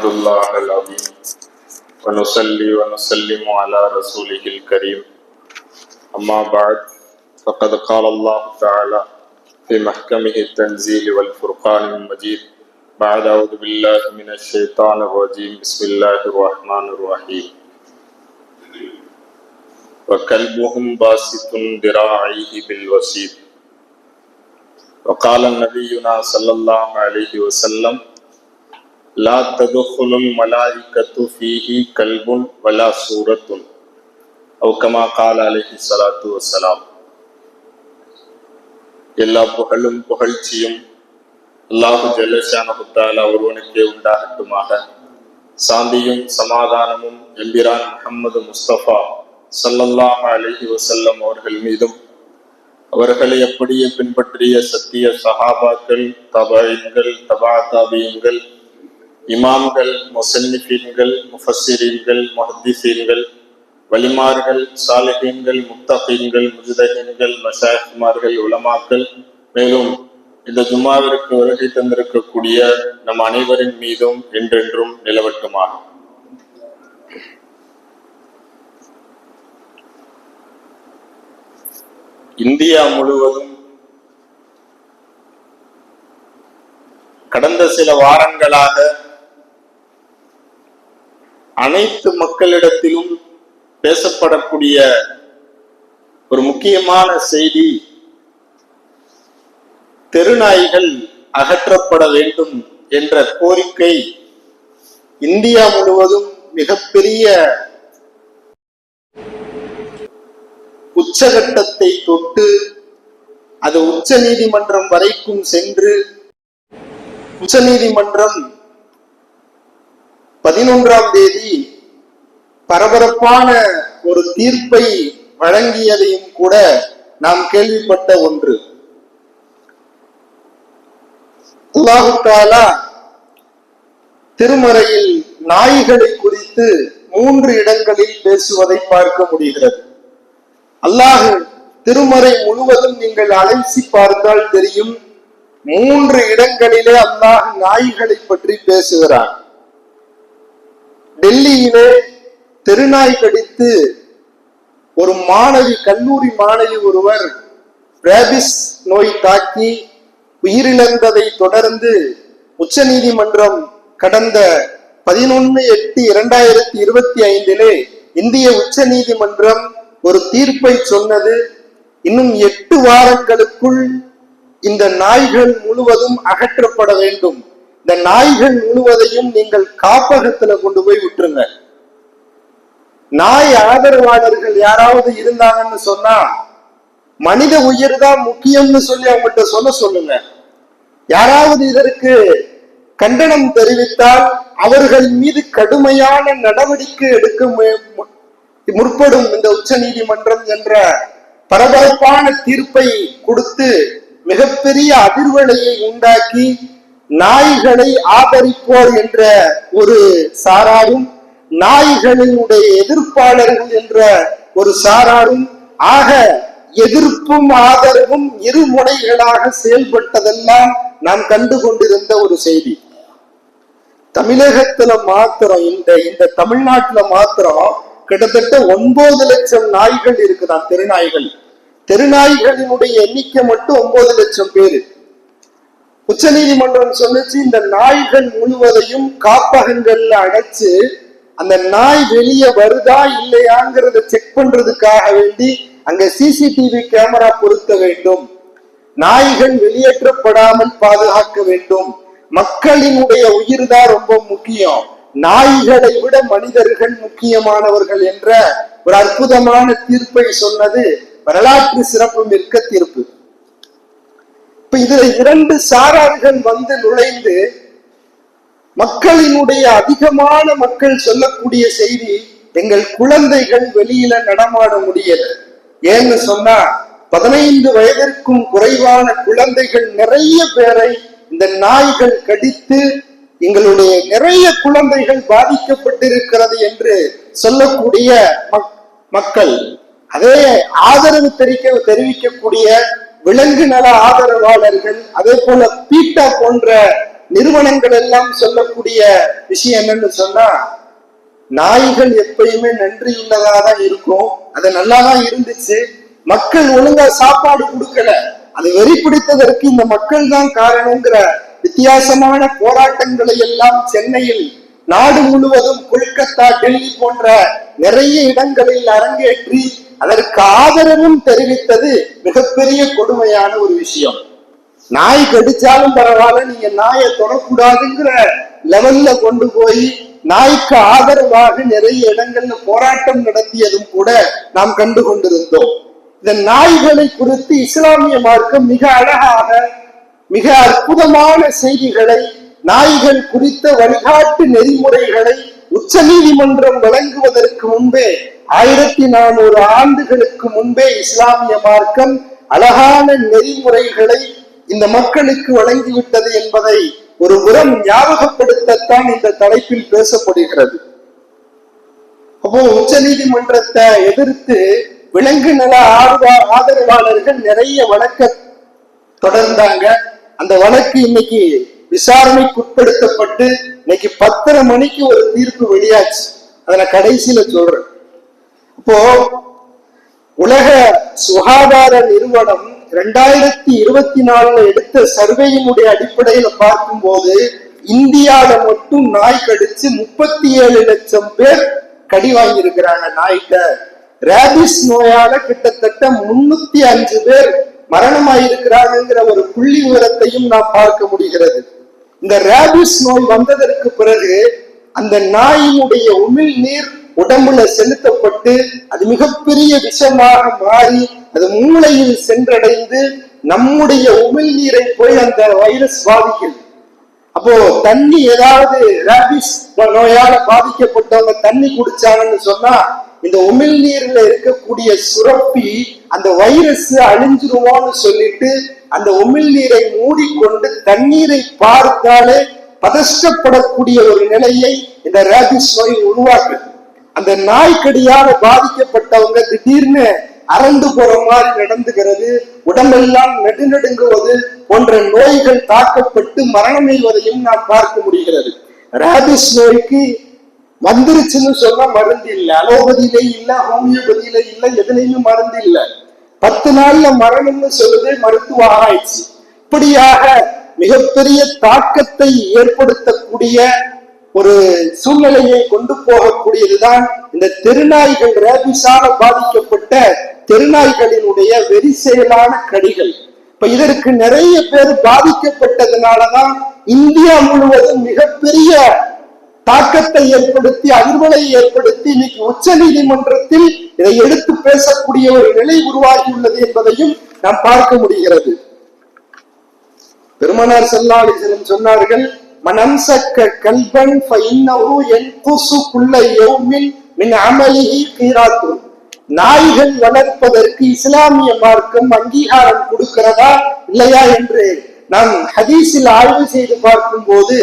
نحمد الله العظيم ونصلي ونسلم على رسوله الكريم أما بعد فقد قال الله تعالى في محكمه التنزيل والفرقان المجيد بعد أعوذ بالله من الشيطان الرجيم بسم الله الرحمن الرحيم وكلبهم باسط ذراعيه بالوسيد وقال نبينا صلى الله عليه وسلم لا تدخل الملائكة فيه كلب ولا سورة أو كما قال عليه الصلاة والسلام. எல்லா புகழும் புகழ்ச்சியும் அல்லாஹு ஜல்லஷானஹு தஆலா ஒருவனுக்கே உண்டாகட்டுமாக. சாந்தியும் சமாதானமும் எம்பிரான் முஹம்மது முஸ்தபா ஸல்லல்லாஹு அலைஹி வஸல்லம் அவர்கள் மீதும் அவர்களை அப்படியே பின்பற்றிய சத்திய சஹாபாக்கள், தபஈன்கள், தபா தாபீன்கள், இமாம்கள், முஸன்னிஃபீன்கள், முஃபஸ்ஸிரீன்கள், முஹத்திஸீன்கள், வலிமார்கள், சாலிஹீன்கள், முத்தகீன்கள், முஜ்தஹீன்கள், மஷாயிக்மார்கள், உலமாக்கள், மேலும் இந்த ஜும்மாவிற்கு வருகை தந்திருக்கக்கூடிய நம் அனைவரின் மீதும் என்றென்றும் நிலவட்டுமாக. இந்தியா முழுவதும் கடந்த சில வாரங்களாக அனைத்து மக்களிடத்திலும் பேசப்படக்கூடிய ஒரு முக்கியமான செய்தி, தெருநாய்கள் அகற்றப்பட வேண்டும் என்ற கோரிக்கை இந்தியா முழுவதும் மிகப்பெரிய உச்சகட்டத்தை தொட்டு அது உச்ச நீதிமன்றம் வரைக்கும் சென்று உச்ச நீதிமன்றம் 11ஆம் தேதி பரபரப்பான ஒரு தீர்ப்பை வழங்கியதையும் கூட நாம் கேள்விப்பட்ட ஒன்று. அல்லாஹ் தஆலா திருமறையில் நாய்களை குறித்து 3 இடங்களில் பேசுவதை பார்க்க முடிகிறது. அல்லாஹ் திருமறை முழுவதும் நீங்கள் அலசி பார்த்தால் தெரியும், 3 இடங்களிலே அல்லாஹ் நாய்களை பற்றி பேசுகிறார். டெல்லியிலே தெருநாய் கடித்து ஒரு மாணவி, கல்லூரி மாணவி ஒருவர் ரேபிஸ் நோய் தாக்கி உயிரிழந்ததை தொடர்ந்து உச்ச நீதிமன்றம் கடந்த 11/8/2025 இந்திய உச்ச நீதிமன்றம் ஒரு தீர்ப்பை சொன்னது. இன்னும் 8 வாரங்களுக்குள் இந்த நாய்கள் முழுவதும் அகற்றப்பட வேண்டும். இந்த நாய்கள் முழுவதையும் நீங்கள் காப்பகத்துல கொண்டு போய் விட்டுருங்க. நாய் ஆதரவாளர்கள் யாராவது இருந்தாங்கன்னு சொன்னா மனித உயிர் தான் முக்கியம்னு சொல்லி அவங்ககிட்ட சொல்லுங்க. யாராவது இதற்கு கண்டனம் தெரிவித்தால் அவர்கள் மீது கடுமையான நடவடிக்கை எடுக்க முற்படும் இந்த உச்ச நீதிமன்றம் என்ற பரபரப்பான தீர்ப்பை கொடுத்து மிகப்பெரிய அதிர்வலையை உண்டாக்கி நாய்களை ஆதரிப்போர் என்ற ஒரு சாராரும், நாய்களினுடைய எதிர்ப்பாளர்கள் என்ற ஒரு சாராரும் ஆக எதிர்ப்பும் ஆதரவும் இருமுனைகளாக செயல்பட்டதெல்லாம் நாம் கண்டு கொண்டிருந்த ஒரு செய்தி. தமிழகத்துல மாத்திரம் இந்த தமிழ்நாட்டுல மாத்திரம் கிட்டத்தட்ட 9 லட்சம் நாய்கள் இருக்குதான், தெருநாய்கள். தெருநாய்களினுடைய எண்ணிக்கை மட்டும் 9 லட்சம் பேரு. உச்ச நீதிமன்றம் சொல்லுச்சு, இந்த நாய்கள் முழுவதையும் காப்பகங்கள்ல அடைச்சு அந்த நாய் வெளியே வருதா இல்லையாங்கிறத செக் பண்றதுக்காக வேண்டி அங்க சிசிடிவி கேமரா பொருத்த வேண்டும், நாய்கள் வெளியேற்றப்படாமல் பாதுகாக்க வேண்டும், மக்களினுடைய உயிர் தான் ரொம்ப முக்கியம், நாய்களை விட மனிதர்கள் முக்கியமானவர்கள் என்ற ஒரு அற்புதமான தீர்ப்பை சொன்னது வரலாற்று சிறப்பு மிக்க தீர்ப்பு. இப்ப இதுல 2 சாரார்கள் வந்து நுழைந்து மக்களினுடைய அதிகமான மக்கள் சொல்லக்கூடிய செய்தி, எங்கள் குழந்தைகள் வெளியில நடமாட முடியல. ஏன்னு சொன்னா 15 வயதிற்கும் குறைவான குழந்தைகள் நிறைய பேரை இந்த நாய்கள் கடித்து எங்களுடைய நிறைய குழந்தைகள் பாதிக்கப்பட்டிருக்கிறது என்று சொல்லக்கூடிய மக்கள், அதே ஆதரவு தெரிவிக்கக்கூடிய விலங்கு நல ஆதரவாளர்கள், அதே போல பீட்டா போன்ற நிறுவனங்கள் எல்லாம் சொல்லக்கூடிய விஷயம் என்னன்னு சொன்னா, நாய்கள் எப்பயுமே நன்றியுள்ளதா தான் இருக்கும், அது நல்லாதான் இருந்துச்சு, மக்கள் ஒழுங்கா சாப்பாடு கொடுக்கல, அது வெறி பிடித்ததற்கு இந்த மக்கள் தான் காரணங்கிற வித்தியாசமான போராட்டங்களை எல்லாம் சென்னையில், நாடு முழுவதும், கொல்கத்தா, டெல்லி போன்ற நிறைய இடங்களில் அரங்கேற்றி அதற்கு ஆதரவும் தெரிவித்தது மிகப்பெரிய கொடுமையான ஒரு விஷயம். நாய் கடிச்சாலும் பரவாயில்ல, நீங்க நாயை தொடக்கூடாதுங்கிற லெவல்ல கொண்டு போய் நாய்க்கு ஆதரவாக நிறைய இடங்கள்ல போராட்டம் நடத்தியதும் கூட நாம் கண்டு கொண்டிருந்தோம். இந்த நாய்களை குறித்து இஸ்லாமிய மார்க்கம் மிக அழகாக, மிக அற்புதமான செய்திகளை, நாய்கள் குறித்த வழிகாட்டு நெறிமுறைகளை உச்ச நீதிமன்றம் வழங்குவதற்கு முன்பே, 1400 ஆண்டுகளுக்கு முன்பே இஸ்லாமிய மார்க்கம் அழகான நெறிமுறைகளை இந்த மக்களுக்கு வழங்கிவிட்டது என்பதை ஒரு புறம் ஞாபகப்படுத்தத்தான் இந்த தலைப்பில் பேசப்படுகிறது. அப்போ உச்ச நீதிமன்றத்தை எதிர்த்து விலங்கு நல ஆதரவாளர்கள் நிறைய வழக்க தொடர்ந்தாங்க. அந்த வழக்கு இன்னைக்கு விசாரணைக்குட்படுத்தப்பட்டு இன்னைக்கு 10:30 மணிக்கு ஒரு தீர்ப்பு வெளியாச்சு. அதை நான் கடைசியில சொல்றேன். இப்போ உலக சுகாதார நிறுவனம் 2024 எடுத்த சர்வேயினுடைய அடிப்படையில பார்க்கும்போது, இந்தியாவில மட்டும் நாய் கடிச்சு 37 லட்சம் பேர் கடி வாங்கியிருக்கிறாங்க நாய்கிட்ட. ரேபிஸ் நோயால கிட்டத்தட்ட 305 பேர் மரணமாயிருக்கிறாங்கிற ஒரு புள்ளி விவரத்தையும் நாம் பார்க்க முடிகிறது. இந்த ரேபிஸ் நோய் வந்ததற்கு பிறகு அந்த நாயினுடைய உமிழ் நீர் உடம்புல செலுத்தப்பட்டு அது மிகப்பெரிய விஷமாக மாறி அது மூளையில் சென்றடைந்து நம்முடைய உமிழ் நீரை போய் அந்த வைரஸ் பாதிக்கிறது. அப்போ தண்ணி, ஏதாவது ரேபிஸ் நோயால பாதிக்கப்பட்டவங்க தண்ணி குடிச்சாங்கன்னு சொன்னா, இந்த உமிழ் நீர்ல இருக்கக்கூடிய சுரப்பி அந்த வைரஸ் அழிஞ்சிருவோம்னு சொல்லிட்டு அந்த உமிழ் நீரை மூடிக்கொண்டு தண்ணீரை பார்த்தாலே பதஷ்டப்படக்கூடிய ஒரு நிலையை இந்த ரேபிஸ் நோய் உருவாக்குது. அந்த நாய்க்கடியால பாதிக்கப்பட்டவங்க திடீர்னு அரண்டு போற மாதிரி நடந்துகிறது, உடம்பெல்லாம் நடுநடுங்குவது போன்ற நோய்கள் தாக்கப்பட்டு மரணமைவதையும் நாம் பார்க்க முடிகிறது. ரேபிஸ் நோய்க்கு வந்துருச்சுன்னு சொன்னா மருந்து இல்லை, அலோபதியிலே இல்ல, ஹோமியோபதியில இல்ல, எதுலையும் மருந்து இல்ல. 10 நாள்ல மரணம்னு சொல்லுது மருத்துவ ஆராய்ச்சி. இப்படியாக மிகப்பெரிய தாக்கத்தை ஏற்படுத்தக்கூடிய ஒரு சூழ்நிலையை கொண்டு போகக்கூடியதுதான் இந்த தெருநாய்கள், ரேபிஸால பாதிக்கப்பட்ட தெருநாய்களினுடைய வெறி செயலான கடிகள். இப்ப இதற்கு நிறைய பேர் பாதிக்கப்பட்டதுனாலதான் இந்தியா முழுவதும் மிகப்பெரிய தாக்கத்தை ஏற்படுத்தி, அதிர்வலை ஏற்படுத்தி இன்னைக்கு உச்ச நீதிமன்றத்தில் இதை எடுத்து பேசக்கூடிய ஒரு நிலை உருவாகியுள்ளது என்பதையும் நாம் பார்க்க முடிகிறது. பெருமானார் ஸல்லல்லாஹு அலைஹி வஸல்லம் சொன்னார்கள், மனம்சக்க கல்பன் ஃபஇன்னஹு யன்குசு குல்ல யௌமின் மின் அமலிஹி கீராத்துன். நாய்கள் வளர்ப்பதற்கு இஸ்லாமிய மார்க்கம் அங்கீகாரம் கொடுக்கிறதா இல்லையா என்று நாம் ஹதீஸில் ஆய்வு செய்து பார்க்கும் போது,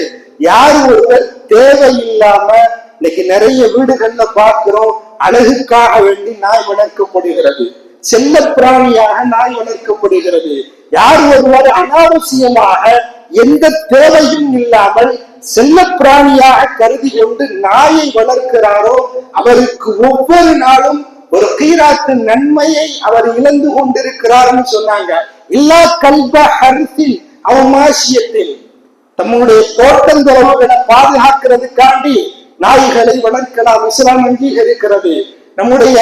யார் ஒருவர் தேவையில்லாம, இன்னைக்கு நிறைய வீடுகள்ல பார்க்கிறோம், அழகுக்காக வேண்டி நாய் வளர்க்கப்படுகிறது, செல்ல பிராணியாக நாய் வளர்க்கப்படுகிறது. யார் ஒருவர் அனாவசியமாக எந்த தேவையும் இல்லாமல் செல்ல பிராணியாக கருதி கொண்டு நாயை வளர்க்கிறாரோ அவருக்கு ஒவ்வொரு நாளும் ஒரு கீராத்து நன்மையை அவர் இழந்து கொண்டிருக்கிறார்னு சொன்னாங்க. இல்லா கல்ப ஹர்ஸில் அவமாசியத்தில், தம்முடைய தோட்டந்தரவுகளை பாதுகாக்கிறதுக்காண்டி நாய்களை வளர்க்கலாம், இஸ்லாம் அங்கீகரிக்கிறது. நம்முடைய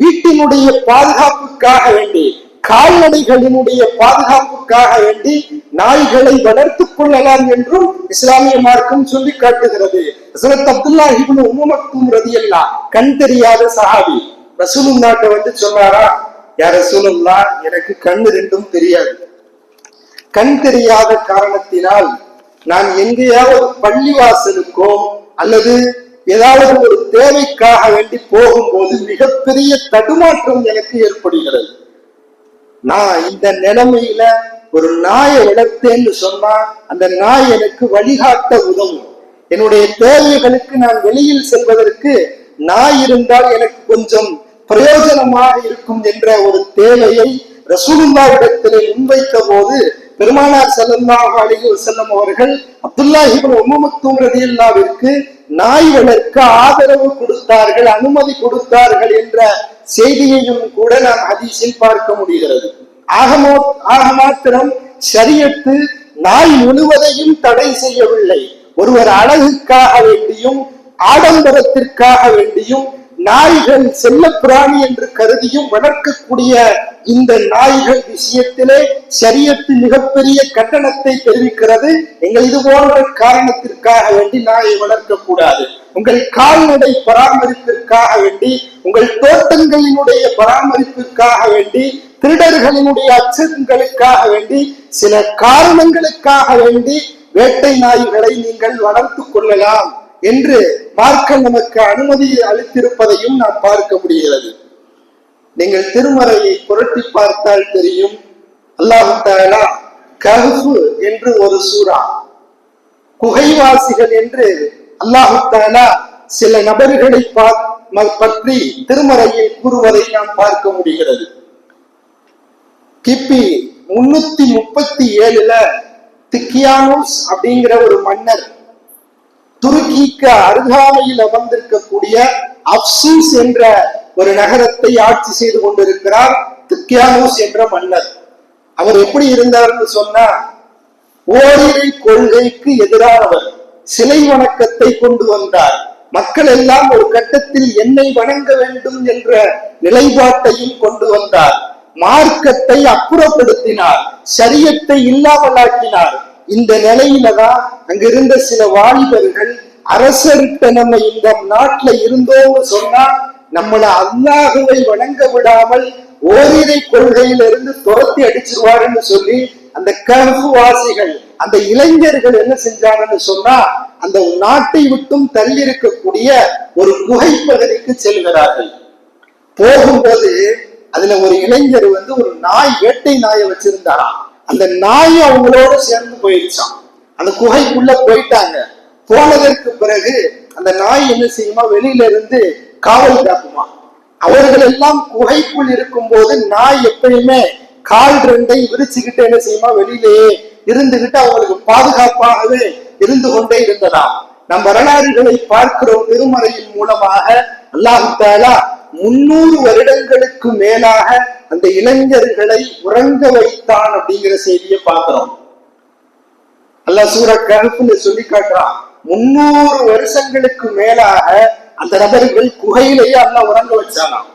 வீட்டினுடைய பாதுகாப்புக்காக வேண்டி, கால்நடைகளினுடைய பாதுகாப்புக்காக வேண்டி நாய்களை வளர்த்துக் கொள்ளலாம் என்றும் இஸ்லாமிய மார்க்கம் சொல்லி காட்டுகிறது. ஹஸரத் அப்துல்லாஹ் இப்னு உம்மு மக்தூம் ரலியல்லாஹு, கண் தெரியாத சஹாபி, ரசூலுல்லாஹ்ட்ட வந்து சொன்னாரா, யா ரசூலுல்லாஹ், எனக்கு கண் ரெண்டும் தெரியாது, கண் தெரியாத காரணத்தினால் நான் எங்கேயாவது பள்ளிவாசலுக்கோ அல்லது ஏதாவது ஒரு தேவைக்காக வேண்டி போகும்போது மிகப்பெரிய தடுமாற்றம் எனக்கு ஏற்படுகிறது. நான் இந்த நிலைமையில ஒரு நாயை வளர்த்தேன்னு சொன்னா அந்த நாய் எனக்கு வழிகாட்ட உதவும். என்னுடைய தேவைகளுக்கு நான் வெளியில் செல்வதற்கு நாய் இருந்தால் எனக்கு கொஞ்சம் பிரயோஜனமாக இருக்கும் என்ற ஒரு தேவையை ரசூலுல்லாஹ்விடத்திலே முன்வைத்த போது பெருமானார் ஸல்லல்லாஹு அலைஹி வஸல்லம் அவர்கள் அப்துல்லாஹ் இப்னு உம்மு மக்தூம் ரலியல்லாஹுவிற்கு நாய் வளர்க்க ஆதரவு கொடுத்தார்கள், அனுமதி கொடுத்தார்கள் என்ற செய்தியையும் கூட நாம் ஹதீஸில் பார்க்க முடிகிறது. ஆக மாத்திரம் ஷரியத்து நாய் முழுவதையும் தடை செய்யவில்லை. ஒருவர் அழகுக்காக வேண்டியும் ஆடம்பரத்திற்காக வேண்டியும் நாய்கள் செல்ல பிராணி என்று கருதியும் வளர்க்கக்கூடிய இந்த நாய்கள் விஷயத்திலே ஷரியத்து மிகப்பெரிய கண்டனத்தை தெரிவிக்கிறது. நீங்கள் இது போன்ற காரணத்திற்காக வேண்டி நாயை வளர்க்க கூடாது. உங்கள் கால்நடை பராமரிப்பிற்காக வேண்டி, உங்கள் தோட்டங்களினுடைய பராமரிப்பிற்காக வேண்டி, திருடர்களினுடைய அச்சங்களுக்காக வேண்டி, சில காரணங்களுக்காக வேண்டி வேட்டை நாய்களை நீங்கள் வளர்த்துக் கொள்ளலாம் என்று மார்க்கம் நமக்கு அனுமதி அளித்திருப்பதையும் நாம் பார்க்க முடிகிறது. நீங்கள் திருமறையை புரட்டி பார்த்தால் தெரியும். அல்லாஹ் தஆலா கஹ்ஃப் என்று ஒரு சூரா, குகைவாசிகள் என்று அல்லாஹ் தஆலா சில நபர்களை பற்றி திருமறையில் கூறுவதை நாம் பார்க்க முடிகிறது. கிபி 337 திக்கியானோஸ் அப்படிங்கிற ஒரு மன்னர் துருக்கிக்கு அருகாமையில் அமர்ந்திருக்கக்கூடிய அப்சூஸ் என்ற ஒரு நகரத்தை ஆட்சி செய்து கொண்டிருக்கிறார் திக்கியானோஸ் என்ற மன்னர். அவர் எப்படி இருந்தார்னு சொன்னா, ஓரிரை கொள்கைக்கு எதிரானவர், சிலை வணக்கத்தை கொண்டு வந்தார். மக்கள் எல்லாம் ஒரு கட்டத்தில் என்னை வணங்க வேண்டும் என்ற நிலைப்பாட்டையும் கொண்டு வந்தார். மார்க்கத்தை அப்புறப்படுத்தினார், ஷரியத்தை இல்லாமலாக்கினார். இந்த நிலையிலதான் அங்கிருந்த சில வாலிபர்கள் அரசர்கிட்ட நம்ம இந்த நாட்டுல இருந்தோம்னு சொன்னா நம்மள அல்லாஹுவை வணங்க விடாமல் ஓரிரை கொள்கையிலிருந்து துரத்தி அடிச்சிருவாருன்னு சொல்லி அந்த கஹ்ஃப் வாசிகள், அந்த இளைஞர்கள் என்ன செஞ்சாங்கன்னு சொன்னா, அந்த நாட்டை விட்டும் தள்ளி இருக்கக்கூடிய ஒரு குகை பகுதிக்கு செல்கிறார்கள். போகும்போது அதுல ஒரு இளைஞர் ஒரு நாய், வேட்டை நாயை வச்சிருந்தாராம். அந்த நாய் அவங்களோட சேர்ந்து போயிடுச்சான். அந்த குகைக்குள்ள போயிட்டாங்க. போனதற்கு பிறகு அந்த நாய் என்ன செய்யுமா, வெளியில இருந்து காவல் காக்குமா. அவர்கள் எல்லாம் குகைக்குள் இருக்கும் போது நாய் எப்பயுமே கால் ரெண்டை விரிச்சுக்கிட்டு என்ன செய்யுமா, வெளியிலேயே இருந்துகிட்டு அவங்களுக்கு பாதுகாப்பாகவே இருந்து கொண்டே இருந்ததாம். நம் வரலாறுகளை பார்க்கிறோம். திருமறையின் மூலமாக அல்லாஹ் தஆலா 300 வருடங்களுக்கு மேலாக அந்த இளைஞர்களை உறங்க வைத்தான் அப்படிங்கிற செய்தியை பார்க்கிறோம். அல்லாஹ் சூரா கஹ்ஃப்ல சொல்லி காட்டுறான். 300 வருஷங்களுக்கு மேலாக அந்த நபர்கள் குகையிலேயே அல்லாஹ் உறங்க வச்சானாம்.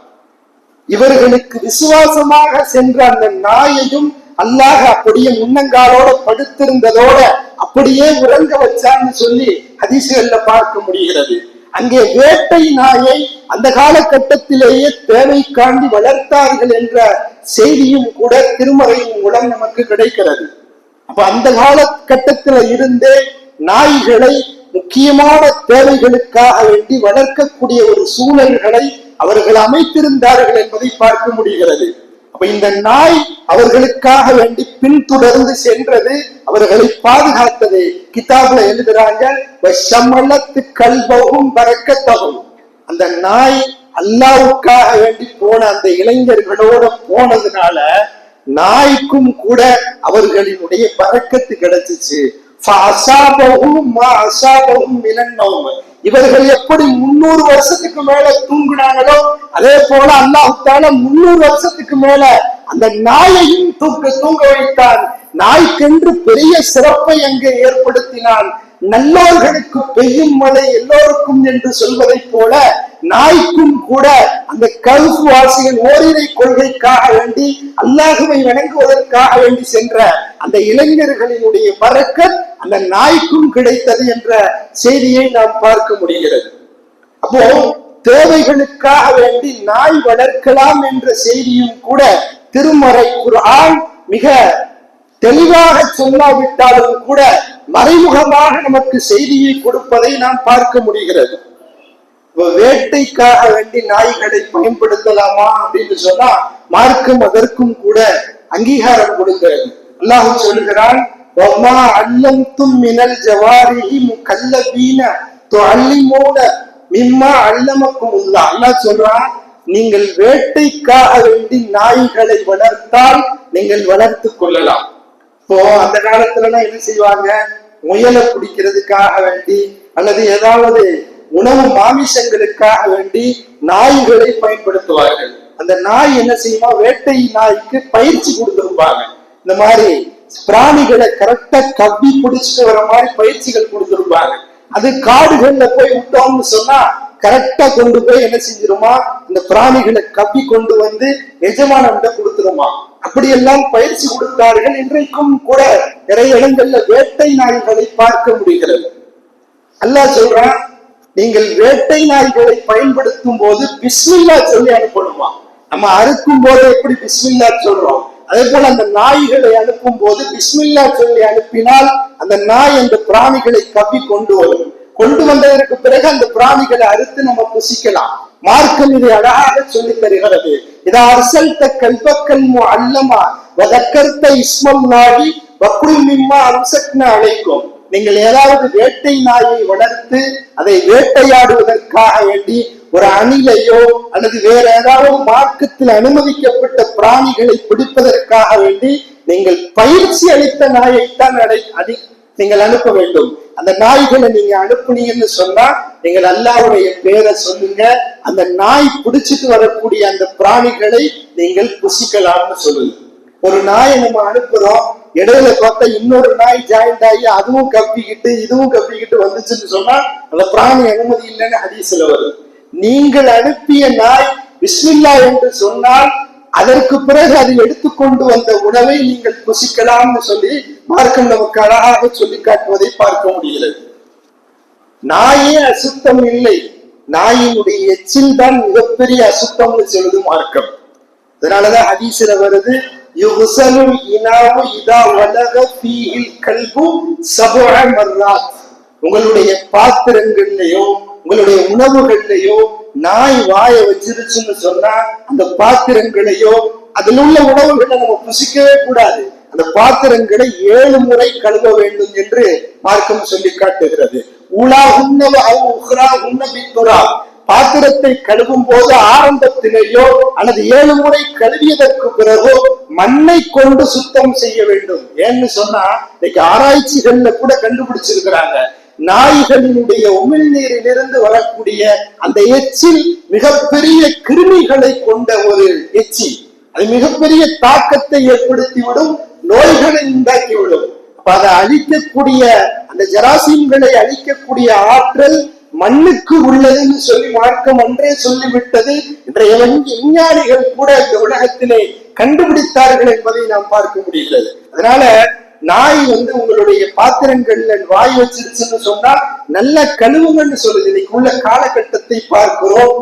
இவர்களுக்கு விசுவாசமாக சென்ற அந்த நாயையும் அல்லாஹ் அப்படியே முன்னங்காலோட படுத்திருந்ததோட அப்படியே உறங்க வச்சான்னு சொல்லி ஹதீஸ்கள்ல பார்க்க முடிகிறது. அங்கே வேட்டை நாயை அந்த காலகட்டத்திலேயே தேவைக்காண்டி வளர்த்தார்கள் என்ற செய்தியும் கூட திருமறையின் மூலம் நமக்கு கிடைக்கிறது. அப்ப அந்த காலகட்டத்தில இருந்தே நாய்களை முக்கியமான தேவைகளுக்காக வேண்டி வளர்க்கக்கூடிய ஒரு சூழல்களை அவர்கள் அமைத்திருந்தார்கள் என்பதை பார்க்க முடிகிறது. அப்ப இந்த நாய் அவர்களுக்காக வேண்டி பின்தொடர்ந்து சென்றது, அவர்களை பாதுகாத்தது. கிதாபுல எழுதுறாங்க, கல்பகும் பரக்கத்தகும். அந்த நாய் அல்லாஹ்வுக்காக வேண்டி போன அந்த இளைஞர்களோட போனதுனால நாய்க்கும் கூட அவர்களினுடைய பரக்கத்து கிடைச்சிச்சு. இவர்கள் எப்படி 300 வருஷத்துக்கு மேல தூங்கினாங்களோ அதே போல அல்லாஹ் தஆலா 300 வருஷத்துக்கு மேல அந்த நாயையும் தூங்க வைத்தான். நாய்க்கென்று பெரிய சிறப்பை அங்கே ஏற்படுத்தினான். நல்லோர்களுக்கு பெய்யும் மழை எல்லோருக்கும் என்று சொல்வதை போல நாய்க்கும் கூட அந்த கஹ்ஃப் வாசிகள் ஓரிரை கொள்கைக்காக வேண்டி அல்லாஹ்வை வணங்குவதற்காக வேண்டி சென்ற அந்த இளைஞர்களினுடைய பரக்கத் அந்த நாய்க்கும் கிடைத்தது என்ற செய்தியை நாம் பார்க்க முடிகிறது. அப்போ தேவைகளுக்காக வேண்டி நாய் வளர்க்கலாம் என்ற செய்தியும் கூட திருமறை குர்ஆன் மிக தெளிவாக சொல்லாவிட்டாலும் கூட மறைமுகமாக நமக்கு செய்தியை கொடுப்பதை நாம் பார்க்க முடிகிறது. வேட்டைக்காக வேண்டி நாய்களை பயன்படுத்தலாமா அப்படின்னு சொன்னா மார்க்கம் அதற்கும் கூட அங்கீகாரம் கொடுக்கிறது. அல்லாஹ் சொல்கிறான், வமா அல்லம்தும் மினல் ஜவாரிஹி முகல்லபீன துஅல்லிமூன மிம்மா அல்லமக்குமுல்லாஹ். அல்லாஹ் சொல்றான், நீங்கள் வேட்டைக்காக வேண்டி நாய்களை வளர்த்தால் நீங்கள் வளர்த்துக் கொள்ளலாம். இப்போ அந்த காலத்துலலாம் என்ன செய்வாங்க, முயலை பிடிக்கிறதுக்காக வேண்டி அல்லது ஏதாவது உணவு மாமிசங்களுக்காக வேண்டி நாய்களை பயன்படுத்துவார்கள். அந்த நாய் என்ன செய்யுமா, வேட்டை நாய்க்கு பயிற்சி கொடுத்திருப்பாங்க. இந்த மாதிரி பிராணிகளை கரெக்டா கவ்வி பிடிச்சிட்டு வர மாதிரி பயிற்சிகள் கொடுத்திருப்பாங்க. அது காடுகள்ல போய் விட்டோம்னு சொன்னா கரெக்டா கொண்டு போய் என்ன செஞ்சிருமா, இந்த பிராணிகளை கவ்வி கொண்டு வந்து எஜமானன்ட கொடுத்துருமா. அப்படியெல்லாம் பயிற்சி கொடுத்தார்கள். இன்றைக்கும் கூட நிறைய இடங்கள்ல வேட்டை நாய்களை பார்க்க முடிகிறது. அல்லாஹ் சொல்றான், நீங்கள் வேட்டை நாய்களை பயன்படுத்தும் போது பிஸ்மில்லா சொல்லி அனுப்பணுமா. நம்ம அறுக்கும் போது எப்படி பிஸ்மில்லா சொல்றோம், அதே போல அந்த நாய்களை அனுப்பும் போது பிஸ்மில்லா சொல்லி அனுப்பினால் அந்த நாய் அந்த பிராணிகளை கவ்வி கொண்டு வரும். கொண்டு வந்ததற்கு பிறகு அந்த பிராணிகளை அறுத்து நம்ம புசிக்கலாம். மார்க்கம் இதை அழகாக சொல்லி தருகிறது. இதா அரசல்த கல்பக்கல் அல்லமா வதக்கர்த்த இஸ்மம் நாடி வக்குள் மிம்மா அம்சக்ன அழைக்கும். நீங்கள் ஏதாவது வேட்டை நாயை வளர்த்து அதை வேட்டையாடுவதற்காக வேண்டி ஒரு அணிலையோ அல்லது வேற ஏதாவது மார்க்கத்தில் அனுமதிக்கப்பட்ட பிராணிகளை பிடிப்பதற்காக வேண்டி நீங்கள் பயிற்சி அளித்த நாயைத்தான் நீங்கள் அனுப்ப வேண்டும். அந்த நாய்களை நீங்க அனுப்புனீங்கன்னு சொன்னா நீங்கள் அல்லாஹ்வுடைய பேரை சொல்லுங்க, அந்த நாய் பிடிச்சிட்டு வரக்கூடிய அந்த பிராணிகளை நீங்கள் புசிக்கலாம்னு சொல்லுங்க. ஒரு நாயை நம்ம அனுப்புறோம், இடையில பார்த்தா இன்னொரு நாய் ஜாயிண்ட் ஆகி அதுவும் கப்பிக்கிட்டு இதுவும் கப்பிக்கிட்டு வந்துச்சுன்னு சொன்னா அந்த பிராணி அனுமதி இல்லைன்னு ஹதீஸ்ல வருது. நீங்கள் அனுப்பிய நாய் பிஸ்மில்லா என்று சொன்னால் அதற்கு பிறகு அதை எடுத்துக்கொண்டு வந்த உணவை நீங்கள் புசிக்கலாம்னு சொல்லி மார்க்கம் நமக்கு அழகாக சொல்லி காட்டுவதை பார்க்க முடிகிறது. நாயே அசுத்தம் இல்லை, நாயினுடைய எச்சில் தான் மிகப்பெரிய அசுத்தம்னு சொல்லுது மார்க்கம். அதனாலதான் ஹதீஸ்ல வருது, யுக்ஸலுல் இனாவு இதா வலக ஃபீஹில் கல்பு சபஅ மர்ராத். உங்களுடைய பாத்திரங்கள்லயோ உங்களுடைய உணவுகள்லயோ நாய் வாயை வச்சிருச்சுன்னு சொன்னா அந்த பாத்திரங்களையோ அதில் உள்ள உணவுகளை நம்ம புசிக்கவே கூடாது. அந்த பாத்திரங்களை 7 முறை கழுவ வேண்டும் என்று மார்க்கம் சொல்லி காட்டுகிறது. பாத்திரத்தை கழுவும் போது ஆரம்பத்திலேயோ அல்லது 7 முறை கழுவியதற்கு பிறகோ மண்ணை கொண்டு சுத்தம் செய்ய வேண்டும். ஏன்னு சொன்னா இன்னைக்கு ஆராய்ச்சிகள்ல கூட கண்டுபிடிச்சிருக்கிறாங்க, நாய்களினுடைய உமிழ்நீரிலிருந்து வரக்கூடிய அந்த எச்சில் மிகப்பெரிய கிருமிகளை கொண்ட ஒரு எச்சி. அது மிகப்பெரிய தாக்கத்தை ஏற்படுத்திவிடும், நோய்களை உண்டாக்கிவிடும். அப்ப அதை அழிக்கக்கூடிய அந்த ஜராசீம்களை அழிக்கக்கூடிய ஆற்றல் மண்ணுக்கு உள்ளதுன்னு சொல்லி மார்க்கம் ஒன்றே சொல்லிவிட்டது. இன்றைய விஞ்ஞானிகள் கூட இந்த உலகத்திலே கண்டுபிடித்தார்கள் என்பதை நாம் பார்க்க முடிகிறது. அதனால நாய் உங்களுடைய பாத்திரங்கள்ல வாய் வச்சிருச்சுன்னு சொன்னா நல்ல கழுவுங்கன்னு சொல்லுது. இன்னைக்கு உள்ள காலகட்டத்தை பார்க்கிறோம்.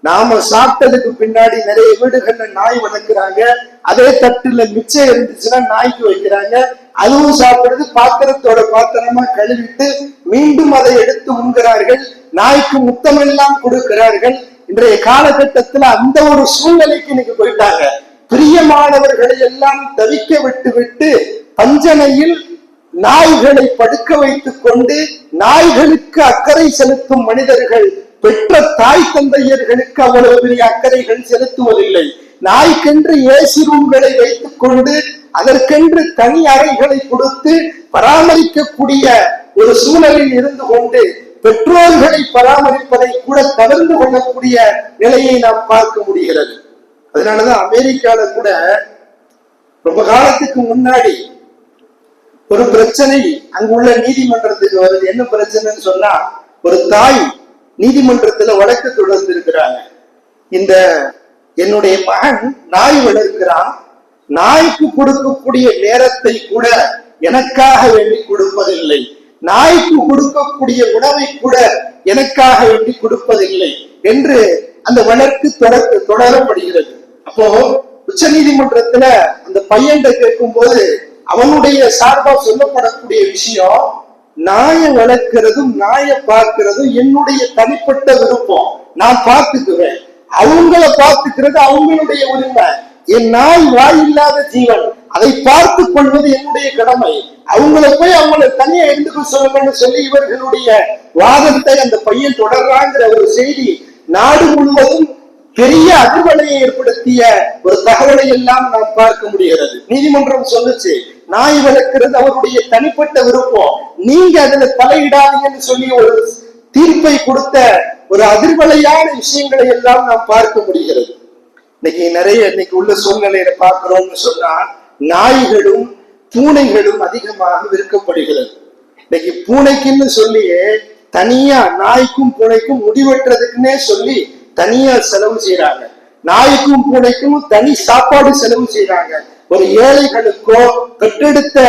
நாம சாப்பிட்டதுக்கு பின்னாடி நிறைய வீடுகள்ல நாய் வளர்க்கிறாங்க. அதே தட்டுல மிச்சம் இருந்துச்சுன்னா நாய்க்கு வைக்கிறாங்க, அதுவும் சாப்பிடுறது. பாத்திரத்தோட பாத்திரமா கழுவிட்டு மீண்டும் அதை எடுத்து உண்கிறார்கள். நாய்க்கு முத்தமெல்லாம் கொடுக்கிறார்கள். இன்றைய காலகட்டத்துல அந்த ஒரு சூழ்நிலைக்கு இன்னைக்கு போயிட்டாங்க. பிரியமானவர்களை எல்லாம் தவிக்க விட்டு விட்டு பஞ்சனையில் நாய்களை படுக்க வைத்துக் கொண்டு நாய்களுக்கு அக்கறை செலுத்தும் மனிதர்கள் பெற்ற தாய் தந்தையர்களுக்கு அவ்வளவு பெரிய அக்கறைகள் செலுத்துவதில்லை. நாய்க்கென்று ஏசி ரூம்களை வைத்துக் கொண்டு அதற்கென்று தனி அறைகளை கொடுத்து பராமரிக்கக்கூடிய ஒரு சூழலில் இருந்து கொண்டு பெற்றோர்களை பராமரிப்பதை கூட தவிர்த்து கொள்ளக்கூடிய நிலையை நாம் பார்க்க முடிகிறது. அதனாலதான் அமெரிக்கால கூட ரொம்ப காலத்துக்கு முன்னாடி ஒரு பிரச்சனை அங்குள்ள நீதிமன்றத்துக்கு வருது. என்ன பிரச்சனைன்னு சொன்னா, ஒரு தாய் நீதிமன்றத்துல வழக்கு தொடர்ந்து இருக்கிறாங்க. இந்த என்னுடைய மகன் நாய் வளர்க்கிறான், நாய்க்கு கொடுக்கக்கூடிய நேரத்தை கூட எனக்காக வேண்டி கொடுப்பதில்லை, நாய்க்கு கொடுக்கக்கூடிய உணவை கூட எனக்காக வேண்டி கொடுப்பதில்லை என்று அந்த வழக்கு தொடரப்படுகிறது. அப்போ உச்ச நீதிமன்றத்துல அந்த பையன் கேட்கும் போது அவனுடைய சார்பா சொல்லப்படக்கூடிய விஷயம், நாயை வளர்க்கிறதும் நாயை பார்க்கிறதும் என்னுடைய தனிப்பட்ட விருப்பம், நான் பார்த்துக்குவேன். அவங்கள பார்த்துக்கிறது அவங்களுடைய உரிமை. என் நாய் வாயில்லாத ஜீவன், அதை பார்த்து கொள்வது என்னுடைய கடமை. அவங்கள போய் அவங்கள தனியா எடுத்துக்க சொல்லணும்னு சொல்லி இவர்களுடைய வாதத்தை அந்த பையன் தொடர்றாங்கிற ஒரு செய்தி நாடு முழுவதும் பெரிய அதிர்வலையை ஏற்படுத்திய ஒரு தகவலை எல்லாம் நாம் பார்க்க முடிகிறது. நீதிமன்றம் சொல்லுச்சு, நாய் வளர்க்கிறது அவருடைய தனிப்பட்ட விருப்பம், நீங்க அதுல தலையிடாதீங்கன்னு சொல்லி ஒரு தீர்ப்பை கொடுத்த ஒரு அதிர்வலையான விஷயங்களை எல்லாம் நாம் பார்க்க முடிகிறது. இன்னைக்கு உள்ள சூழ்நிலையில பார்க்கிறோம்னு சொன்னா நாய்களும் பூனைகளும் அதிகமாக விற்கப்படுகிறது. இன்னைக்கு பூனைக்குன்னு சொல்லியே தனியா, நாய்க்கும் பூனைக்கும் முடிவெட்டுறதுக்குன்னே சொல்லி தனியா செலவு செய்யறாங்க. நாய்க்கும் பூனைக்கும் தனி சாப்பாடு செலவு செய்யறாங்க. ஒரு ஏழைகளுக்கோ பெற்றெடுத்த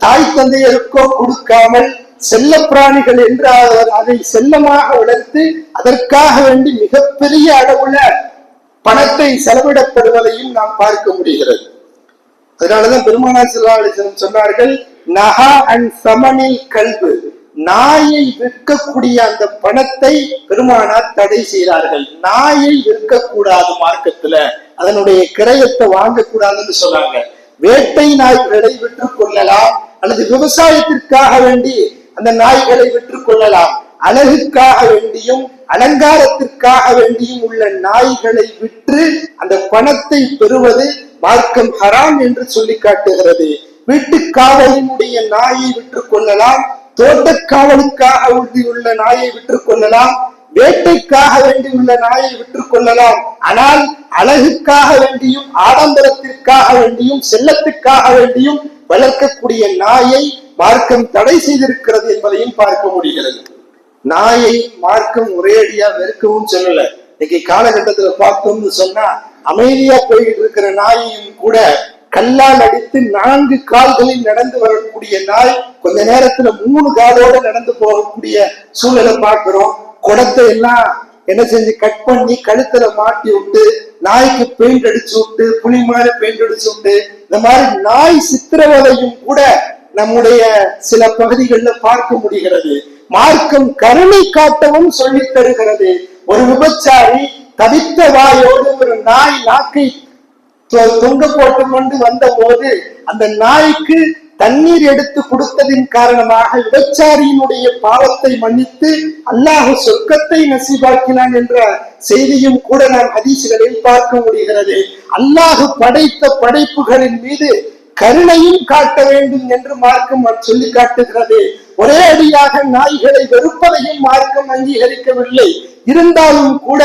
தாய் தந்தையருக்கோ கொடுக்காமல் செல்ல பிராணிகள் என்று அதை செல்லமாக வளர்த்து அதற்காக வேண்டி மிகப்பெரிய அளவுல பணத்தை செலவிடப்படுவதையும் நாம் பார்க்க முடிகிறது. அதனாலதான் பெருமானார் ஸல்லல்லாஹு அலைஹி வஸல்லம் சொன்னார்கள், நஹா அன் ஸமனில் கல்பு, நாயை விற்கக்கூடிய அந்த பணத்தை பெருமானார் தடை செய்கிறார்கள். நாயை விற்கக்கூடாது மார்க்கத்துல, அதனுடைய கிரயத்தை வாங்கக்கூடாதுன்னு சொன்னாங்க. வேட்டை நாய்களை விற்றுக் கொள்ளலாம், அல்லது விவசாயத்திற்காக வேண்டி அந்த நாய்களை விற்றுக் கொள்ளலாம். அழகுக்காக வேண்டியும் அலங்காரத்திற்காக வேண்டியும் உள்ள நாய்களை விற்று அந்த பணத்தை பெறுவது மார்க்கம் ஹராம் என்று சொல்லி காட்டுகிறது. வீட்டு காவலினுடைய நாயை விற்றுக் கொள்ளலாம், தோட்டக்காவலுக்காக உள்ள நாயை விற்றுக் கொள்ளலாம், வேட்டைக்காக வேண்டியுள்ள நாயை விற்றுக் கொள்ளலாம். ஆனால் அழகுக்காக வேண்டியும் ஆடம்பரத்திற்காக வேண்டியும் செல்லத்துக்காக வேண்டியும் வளர்க்கக்கூடிய நாயை மார்க்கம் தடை செய்திருக்கிறது என்பதையும் பார்க்க முடிகிறது. நாயை மார்க்கம் ஒரேடியா வெறுக்கவும் சொல்லல. இன்னைக்கு காலகட்டத்துல பார்த்தோம்னு சொன்னா அமைதியா போயிட்டு இருக்கிற நாயையும் கூட கல்லால் அடித்து 4 கால்களில் நடந்து வரக்கூடிய நாய் கொஞ்ச நேரத்துல 3 காலோட நடந்து போகக்கூடிய சூழலை பார்க்கிறோம். குடத்தை எல்லாம் என்ன செஞ்சு கட் பண்ணி கழுத்துல மாட்டி விட்டு, நாய்க்கு பெயிண்ட் அடிச்சு விட்டு, புலி மாதிரி பெயிண்ட் அடிச்சு விட்டு, இந்த மாதிரி நாய் சித்திரவதையும் கூட நம்முடைய சில பகுதிகளில் பார்க்க முடிகிறது. மார்க்கம் கருணை காட்டவும் சொல்லி தருகிறது. ஒரு விபச்சாரி தவித்த வாயோடு ஒரு நாய் நாக்கை தொங்க போட்டு கொண்டு வந்த போது அந்த நாய்க்கு தண்ணீர் எடுத்து கொடுத்ததின் காரணமாக விபச்சாரியினுடைய பாவத்தை மன்னித்து அல்லாஹ் சொர்க்கத்தை நசீபாக்கினான் என்ற செய்தியும் கூட நாம் ஹதீஸ்களில் பார்க்க முடிகிறது. அல்லாஹ் படைத்த படைப்புகளின் மீது கருணையும் காட்ட வேண்டும் என்று மார்க்கம் சொல்லி காட்டுகிறது. ஒரே அடியாக நாய்களை வெறுப்பதையும் மார்க்கம் அங்கீகரிக்கவில்லை. இருந்தாலும் கூட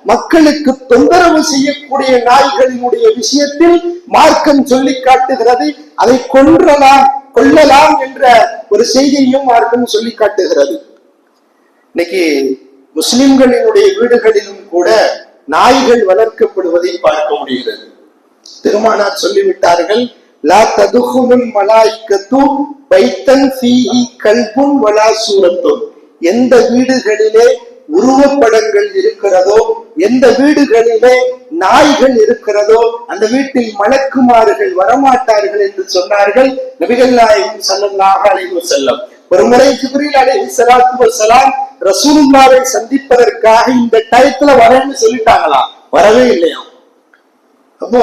மக்களுக்கு தொந்தரவு செய்யக்கூடிய நாய்களினுடைய விஷயத்தில் மார்க்கம் சொல்லி காட்டுகிறது. அதை கொல்லலாம் என்ற ஒரு செய்தியையும் மார்க்கம் சொல்லி காட்டுகிறது. இன்னைக்கு முஸ்லிம்களினுடைய வீடுகளிலும் கூட நாய்கள் வளர்க்கப்படுவதை பார்க்க முடிகிறது. பெருமானார் சொல்லிவிட்டார்கள், லா ததுகுலுல் மலாயிகத்து பைத்தன் ஃபீஹி கல்புன் வலா சூரத்துன். எந்த வீடுகளிலே உருவப்படங்கள் இருக்கிறதோ, எந்த வீடுகளிலே நாய்கள் இருக்கிறதோ அந்த வீட்டில் மலக்குமார்கள் வரமாட்டார்கள் என்று சொன்னார்கள் நபிகள் நாயகம் ஸல்லல்லாஹு அலைஹி வஸல்லம். ஒரு முறை ஜிப்ரீல் அலைஹிஸ்ஸலாத்து வஸ்ஸலாம் ரசூலுல்லாஹை சந்திப்பதற்காக இந்த டயத்துல வரேன்னு சொல்லிட்டாங்களா, வரவே இல்லையா. அப்போ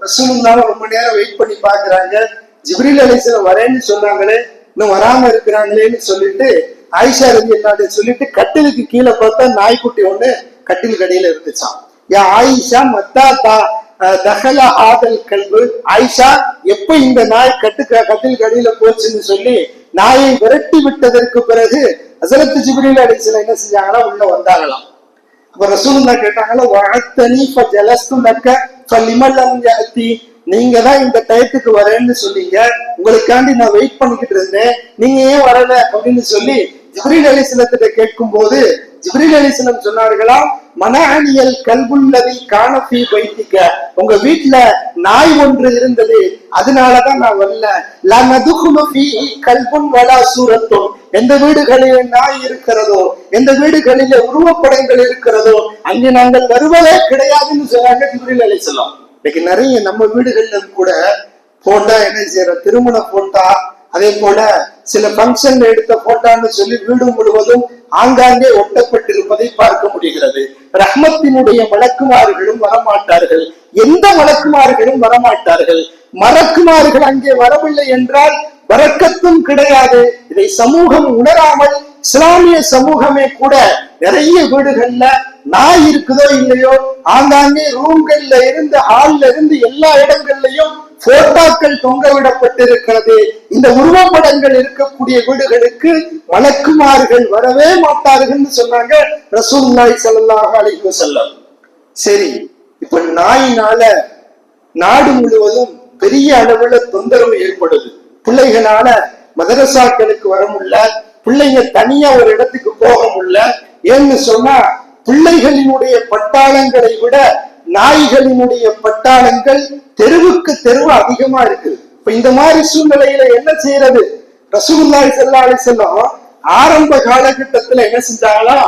ரசூலுல்லாஹ் ரொம்ப நேரம் வெயிட் பண்ணி பாக்குறாங்க. ஜிப்ரீல் அலைஹிஸ்ஸலாம் வரேன்னு சொன்னாங்களே, இன்னும் வராம இருக்கிறாங்களேன்னு சொல்லிட்டு ஆயிஷா ரலியல்லாஹு சொல்லிட்டு கட்டிலுக்கு கீழே பார்த்தா நாய்க்குட்டி ஒண்ணு கட்டில் கடியில இருந்துச்சான். யா ஆயிஷா மத்தா தகல ஆதல் கல்பு, ஆயிஷா எப்ப இந்த நாய் கட்டில் கடியில போச்சுன்னு சொல்லி நாயை விரட்டி விட்டதற்கு பிறகு ஹஸரத் ஜிப்ரீல் அலைஹிஸ்ஸலாம் என்ன செஞ்சாங்கன்னா உள்ள வந்தாங்களாம். அப்ப ரசூலுல்லாஹ் கேட்டாங்களா, வஅத்தனி ஃபஜலஸ்து லக்க ஃபலிமல் லம் யஅதி, நீங்க தான் இந்த டயத்துக்கு வரேன்னு சொன்னீங்க, உங்களுக்காண்டி நான் வெயிட் பண்ணிக்கிட்டு இருந்தேன், நீங்க ஏன் வரல அப்படின்னு சொல்லி ஜிப்ரீல் அலைஹிஸ்ஸலாத்திட்ட கேட்கும் போது ஜிப்ரீல் அலைஹிஸ்ஸலாம் சொன்னார்களாம், மனஅனியல் கல்புல்லதி கான ஃபீ பைத்திக, உங்க வீட்டுல நாய் ஒன்று இருந்தது, அதனாலதான் நான் வரல. லா நதுகுலு ஃபீஹி கல்புன் வலா சூரத்துன், எந்த வீடுகளிலே நாய் இருக்கிறதோ, எந்த வீடுகளிலே உருவப்படங்கள் இருக்கிறதோ அங்கே நாங்கள் வருவதே கிடையாதுன்னு சொன்னாங்க ஜிப்ரீல் அலைஹிஸ்ஸலாம். இன்னைக்கு நிறைய நம்ம வீடுகள்ல கூட போட்டா என்ன செய்யற, திருமண போட்டா, அதே போல சில பங்கன்ல எடுத்த போட்டான்னு சொல்லி வீடு முழுவதும் ஆங்காங்கே ஒட்டப்பட்டிருப்பதை பார்க்க முடிகிறது. ரஹ்மத்தினுடைய மலக்குமார்களும் வரமாட்டார்கள், எந்த மலக்குமார்களும் வரமாட்டார்கள். மலக்குமார்கள் அங்கே வரவில்லை என்றால் வரக்கத்தும் கிடையாது. இதை சமூகம் உணராமல் இஸ்லாமிய சமூகமே கூட நிறைய வீடுகள்ல நாய் இருக்குதோ இல்லையோ ஆங்காங்கே ரூம்கள்ல இருந்து ஹால்ல இருந்து எல்லா இடங்கள்லயும் போட்டோக்கள் தொங்கவிடப்பட்டிருக்கிறது. இந்த உருவப்படங்கள் இருக்கக்கூடிய வீடுகளுக்கு மலக்குமார்கள் வரவே மாட்டார்கள் சொன்னாங்க ரசூலுல்லாஹி ஸல்லல்லாஹு அலைஹி வஸல்லம். சரி, இப்ப நாயினால நாடு முழுவதும் பெரிய அளவுல தொந்தரவு ஏற்படுது. பிள்ளைகளால மதரசாக்களுக்கு வர முடியல, பிள்ளைங்க தனியா ஒரு இடத்துக்கு போக முடியல. ஏன்னு சொன்னா பிள்ளைகளினுடைய பட்டாளங்களை விட நாய்களினுடைய பட்டாளங்கள் தெருவுக்கு தெருவு அதிகமா இருக்குது. இப்ப இந்த மாதிரி சூழ்நிலையில என்ன செய்யறது? ரசூலுல்லாஹி ஸல்லல்லாஹு அலைஹி வஸல்லம் ஆரம்ப காலகட்டத்துல என்ன செஞ்சாங்களா,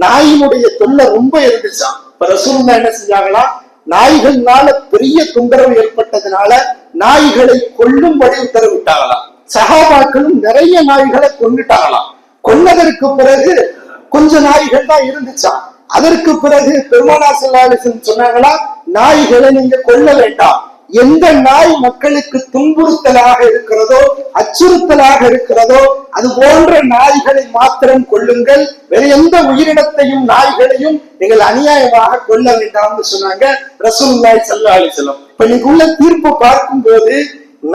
நாயினுடைய தொல்லை ரொம்ப இருந்துச்சாம். இப்ப ரசூலுல்லாஹ் என்ன செஞ்சாங்களா, நாய்கள்னால பெரிய தொந்தரவு ஏற்பட்டதுனால நாய்களை கொல்லும்படி உத்தரவிட்டாங்களாம். சஹாபாக்களும் நிறைய நாய்களை கொண்டுட்டாங்களாம். கொன்னதற்கு பிறகு கொஞ்ச நாய்கள் தான் இருந்துச்சாம். அதற்கு பிறகு பெருமானார் ஸல்லல்லாஹு அலைஹி வஸல்லம் சொன்னாங்களா, நாய்களை நீங்க கொல்ல வேண்டாம். எந்த நாய் மக்களுக்கு துன்புறுத்தலாக இருக்கிறதோ, அச்சுறுத்தலாக இருக்கிறதோ, அது போன்ற நாய்களை மாத்திரம் கொள்ளுங்கள். வேற எந்த உயிரினத்தையும் நாய்களையும் நீங்கள் அநியாயமாக கொல்ல வேண்டாம்னு சொன்னாங்க ரசூலுல்லாஹி ஸல்லல்லாஹு அலைஹி வஸல்லம். இப்ப நீங்க உள்ள தீர்ப்பு பார்க்கும் போது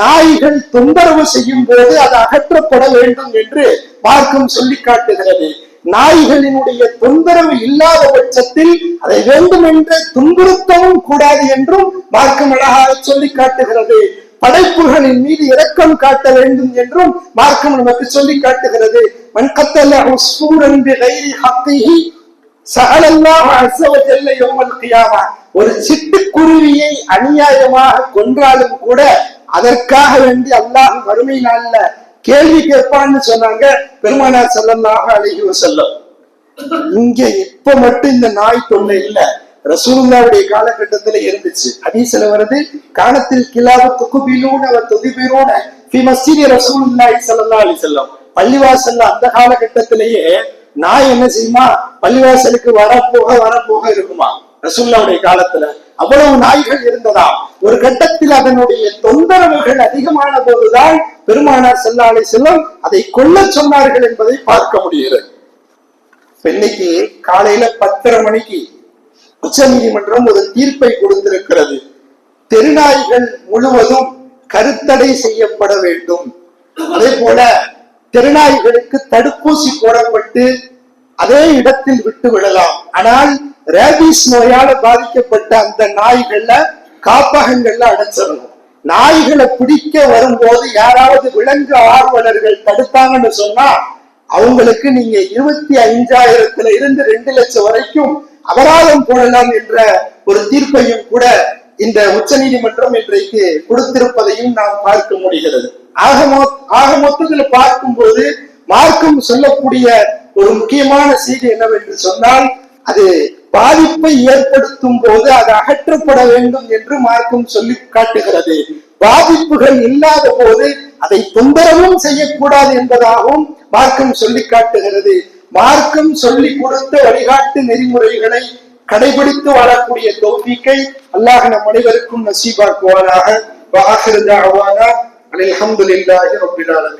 நாய்கள் தொந்தரவு செய்யும் போது அது அகற்றப்பட வேண்டும் என்று மார்க்கம் சொல்லி காட்டுகிறது. நாய்களினுடைய தொந்தரவு இல்லாத பட்சத்தில் அதை வேண்டுமென்று துன்புறுத்தவும் கூடாது என்றும் மார்க்கம் அழகாக சொல்லி காட்டுகிறது. படைப்புகளின் மீது இரக்கம் காட்ட வேண்டும் என்றும் மார்க்கம் நமக்கு சொல்லி காட்டுகிறது. மன் கத்தல உஸ்ஃபூரன் பிகைரி ஹக்கிஹி ஸஅலல்லாஹு அஸ்ஸ வ ஜல்ல யௌமல் கியாமா. ஒரு சிட்டுக்குருவியை அநியாயமாக கொன்றாலும் கூட அதற்காக வேண்டி அல்லாஹ் வறுமை நாள்ல கேள்வி கேட்பான்னு சொன்னாங்க பெருமானார் ஸல்லல்லாஹு அலைஹி வஸல்லம். இங்க இப்ப மட்டும் இந்த நாய் தொல்லை இல்ல, ரசூலுல்லாஹ்வுடைய காலகட்டத்துல இருந்துச்சு. ஹதீஸ்ல வருது, காலத்தில் கிலாபு துகுபிலூன வ துதிபிரூன ஃபி மஸ்ஜிதி ரசூலுல்லாஹி ஸல்லல்லாஹு அலைஹி வஸல்லம். பள்ளிவாசல்ல அந்த காலகட்டத்திலேயே நாய் என்ன செய்யுமா, பள்ளிவாசலுக்கு வரப்போக இருக்குமா. ரசூலுல்லாஹ்வுடைய காலத்துல அவ்வளவு நாய்கள் இருந்ததா. ஒரு கட்டத்தில் அதனுடைய தொந்தரவுகள் அதிகமான போதுதான் பெருமானார் ஸல்லல்லாஹு அலைஹி வஸல்லம் அதை கொல்ல சொன்னார்கள் என்பதை பார்க்க முடிகிறது. இன்னைக்கு காலையில 10:30 மணிக்கு உச்ச நீதிமன்றம் ஒரு தீர்ப்பை கொடுத்திருக்கிறது. தெருநாய்கள் முழுவதும் கருத்தடை செய்யப்பட வேண்டும். அதே போல தெருநாய்களுக்கு தடுப்பூசி போடப்பட்டு அதே இடத்தில் விட்டு விடலாம். ஆனால் ரேபிஸ் நோயால பாதிக்கப்பட்ட அந்த நாய்கள்ல காப்பகங்கள்ல அடைச்சிடணும். நாய்களை பிடிக்க வரும்போது யாராவது விலங்கு ஆர்வலர்கள் தடுத்தாங்கன்னு சொன்னா அவங்களுக்கு நீங்க 25,000 இருந்து 2 லட்சம் வரைக்கும் அபராதம் போடலாம் என்ற ஒரு தீர்ப்பையும் கூட இந்த உச்ச நீதிமன்றம் இன்றைக்கு கொடுத்திருப்பதையும் நாம் பார்க்க முடிகிறது. ஆக மொத்தத்துல பார்க்கும்போது மார்க்கம் சொல்லக்கூடிய ஒரு முக்கியமான செய்தி என்னவென்று சொன்னால், அது பாதிப்பை ஏற்படுத்தும் போது அது அகற்றப்பட வேண்டும் என்று மார்க்கம் சொல்லி காட்டுகிறது. பாதிப்புகள் இல்லாத போது அதை தொந்தரவும் செய்யக்கூடாது என்பதாகவும் மார்க்கம் சொல்லி காட்டுகிறது. மார்க்கம் சொல்லி கொடுத்த வழிகாட்டு நெறிமுறைகளை கடைபிடித்து வாழக்கூடிய தௌஃபீக்கை அல்லாஹ் நம் அனைவருக்கும் நசீபாக்குவானாக. வஆகிரு தஅவானா அல்ஹம்துலில்லாஹி ரப்பில் ஆலமீன்.